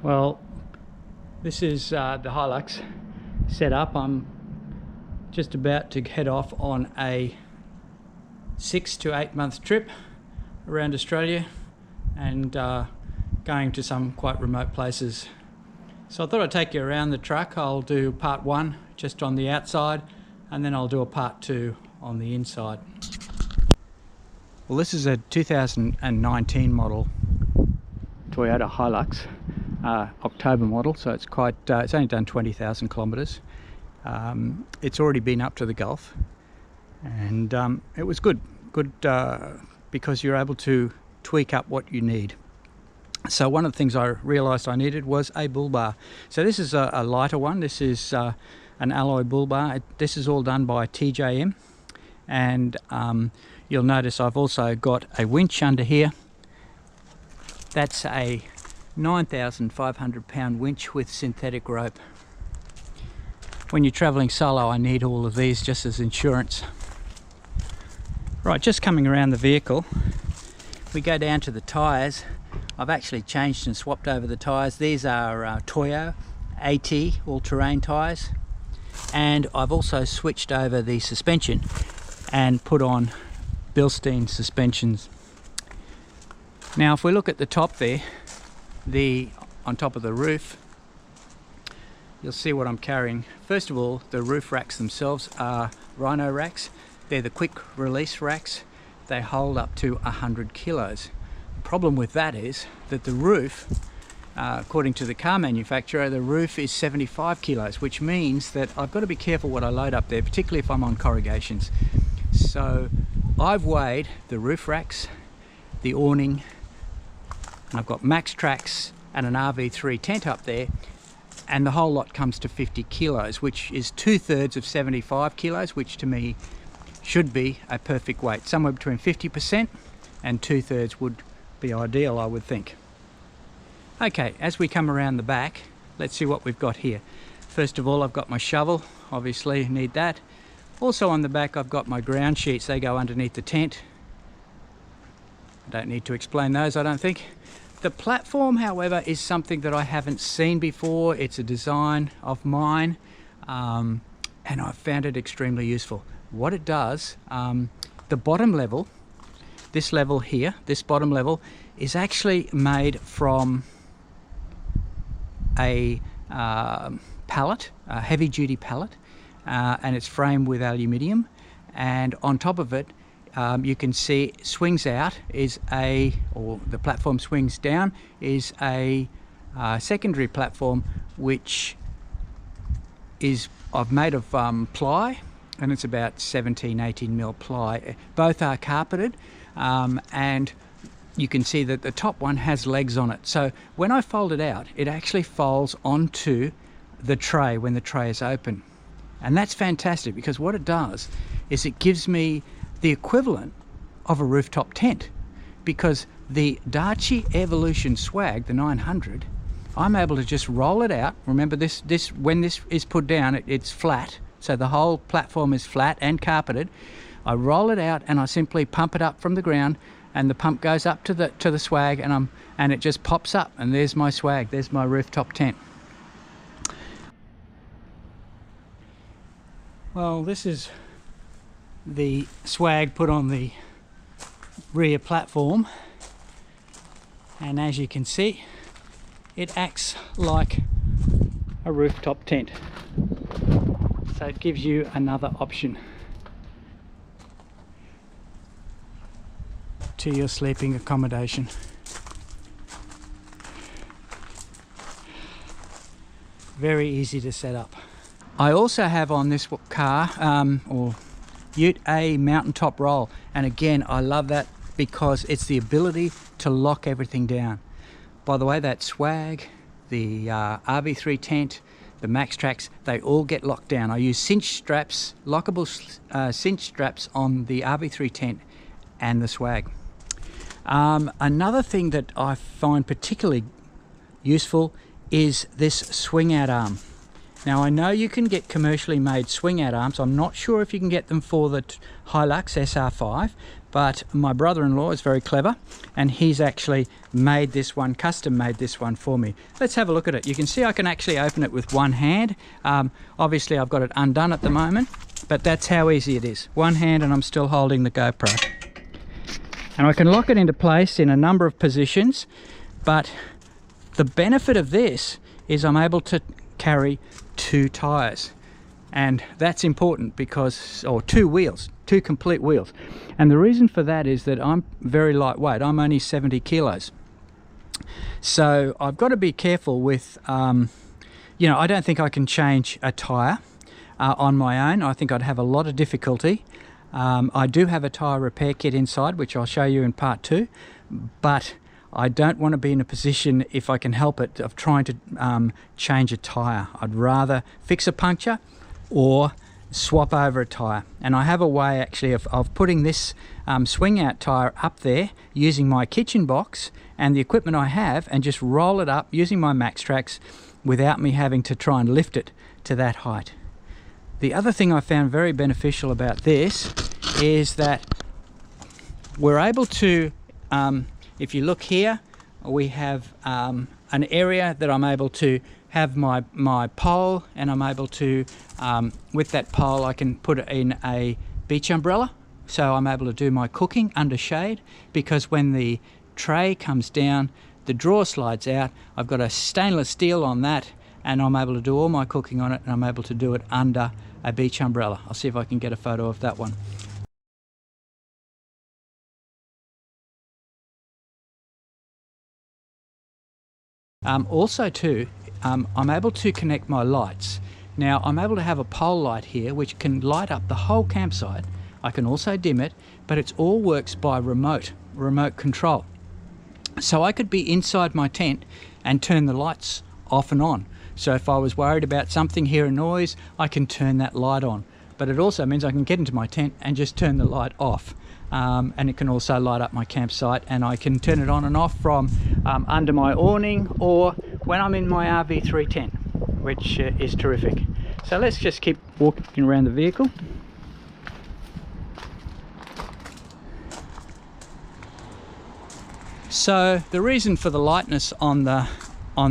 Well, this is the Hilux set up. I'm just about to head off on a 6 to 8 month trip around Australia and going to some quite remote places. So I thought I'd take you around the truck. I'll do part 1 just on the outside, and then I'll do a part 2 on the inside. Well, this is a 2019 model Toyota Hilux, October model, so it's quite, it's only done 20,000 kilometres. It's already been up to the Gulf, and it was good because you're able to tweak up what you need. So one of the things I realised I needed was a bull bar. So this is a lighter one. This is an alloy bull bar. This is all done by TJM, and you'll notice I've also got a winch under here. That's a 9,500 pound winch with synthetic rope. When you're travelling solo, I need all of these just as insurance. Right, just coming around the vehicle, we go down to the tyres. I've actually changed and swapped over the tyres. These are Toyo AT all-terrain tyres, and I've also switched over the suspension and put on Bilstein suspensions. Now if we look at the top there, on top of the roof, you'll see what I'm carrying. First of all, the roof racks themselves are Rhino racks. They're the quick release racks. They hold up to 100 kilos. The problem with that is that the roof, according to the car manufacturer, the roof is 75 kilos, which means that I've got to be careful what I load up there, particularly if I'm on corrugations. So I've weighed the roof racks, the awning, and I've got max tracks and an RV3 tent up there, and the whole lot comes to 50 kilos, which is 2/3 of 75 kilos, which to me should be a perfect weight. Somewhere between 50% and 2/3 would be ideal, I would think. Okay, as we come around the back, let's see what we've got here. First of all, I've got my shovel, obviously need that. Also on the back, I've got my ground sheets. They go underneath the tent. I don't need to explain those, I don't think. The platform, however, is something that I haven't seen before. It's a design of mine, and I've found it extremely useful. What it does, the bottom level, this level here, this bottom level, is actually made from a pallet, a heavy-duty pallet, and it's framed with aluminium, and on top of it, you can see swings out is or the platform swings down is a secondary platform, which is I've made of ply, and it's about 17-18 mil ply. Both are carpeted, and you can see that the top one has legs on it. So when I fold it out, it actually folds onto the tray when the tray is open. And that's fantastic, because what it does is it gives me the equivalent of a rooftop tent, because the Daci Evolution Swag, the 900, I'm able to just roll it out. Remember, this when this is put down, it's flat, so the whole platform is flat and carpeted. I roll it out and I simply pump it up from the ground, and the pump goes up to the swag, and it just pops up, and there's my swag, there's my rooftop tent. Well, this is the swag put on the rear platform, and as you can see, it acts like a rooftop tent, so it gives you another option to your sleeping accommodation. Very easy to set up. I also have on this car or Ute a mountaintop roll, and again I love that because it's the ability to lock everything down. By the way, that swag, the RV3 tent, the Max Tracks, they all get locked down. I use cinch straps, lockable cinch straps on the RV3 tent and the swag. Another thing that I find particularly useful is this swing out arm. Now I know you can get commercially made swing out arms. I'm not sure if you can get them for the Hilux SR5, but my brother-in-law is very clever, and he's actually made this one, custom made this one for me. Let's have a look at it. You can see I can actually open it with one hand. Obviously I've got it undone at the moment, but that's how easy it is. One hand and I'm still holding the GoPro. And I can lock it into place in a number of positions, but the benefit of this is I'm able to carry 2 tires. And that's important because, or 2 wheels, 2 complete wheels. And the reason for that is that I'm very lightweight. I'm only 70 kilos. So I've got to be careful with, you know, I don't think I can change a tire on my own. I think I'd have a lot of difficulty. I do have a tire repair kit inside, which I'll show you in part 2, but I don't want to be in a position, if I can help it, of trying to change a tire. I'd rather fix a puncture or swap over a tire. And I have a way actually of putting this swing out tire up there using my kitchen box and the equipment I have, and just roll it up using my Max Tracks without me having to try and lift it to that height. The other thing I found very beneficial about this is that we're able to, if you look here, we have an area that I'm able to have my pole, and I'm able to, with that pole, I can put it in a beach umbrella. So I'm able to do my cooking under shade, because when the tray comes down, the drawer slides out. I've got a stainless steel on that, and I'm able to do all my cooking on it, and I'm able to do it under a beach umbrella. I'll see if I can get a photo of that one. Also too, I'm able to connect my lights. Now I'm able to have a pole light here which can light up the whole campsite. I can also dim it, but it all works by remote control. So I could be inside my tent and turn the lights off and on. So if I was worried about something, hear a noise, I can turn that light on. But it also means I can get into my tent and just turn the light off. And it can also light up my campsite, and I can turn it on and off from under my awning or when I'm in my RV3 tent, which is terrific. So let's just keep walking around the vehicle. So the reason for the lightness on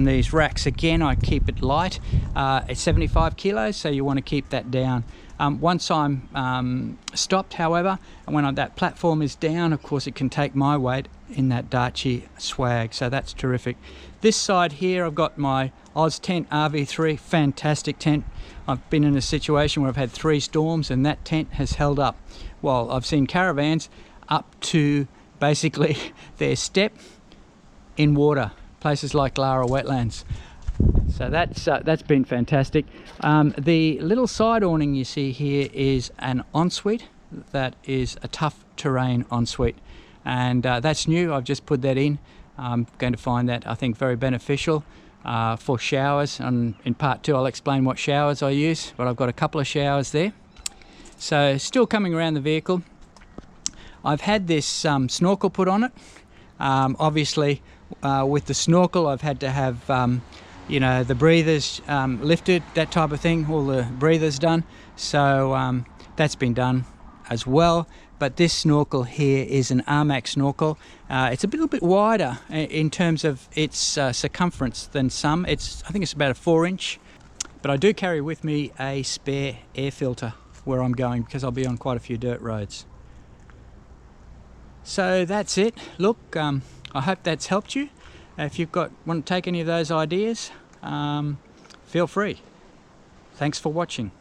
these racks, again, I keep it light. It's 75 kilos, so you want to keep that down. Once I'm stopped, however, and when that platform is down, of course it can take my weight in that Darchi swag, so that's terrific. This side here, I've got my Oz tent RV3, fantastic tent. I've been in a situation where I've had 3 storms and that tent has held up. Well, I've seen caravans up to basically their step in water, places like Lara wetlands. So that's been fantastic. The little side awning you see here is an ensuite. That is a tough terrain ensuite, and that's new. I've just put that in. I'm going to find that, I think, very beneficial for showers, and in part 2 I'll explain what showers I use, but I've got a couple of showers there. So still coming around the vehicle, I've had this snorkel put on it. Obviously with the snorkel I've had to have you know, the breathers lifted, that type of thing, all the breathers done. So that's been done as well. But this snorkel here is an Armax Snorkel. It's a little bit wider in terms of its circumference than some. I think it's about a 4-inch. But I do carry with me a spare air filter where I'm going, because I'll be on quite a few dirt roads. So that's it. Look, I hope that's helped you. If you've want to take any of those ideas, feel free. Thanks for watching.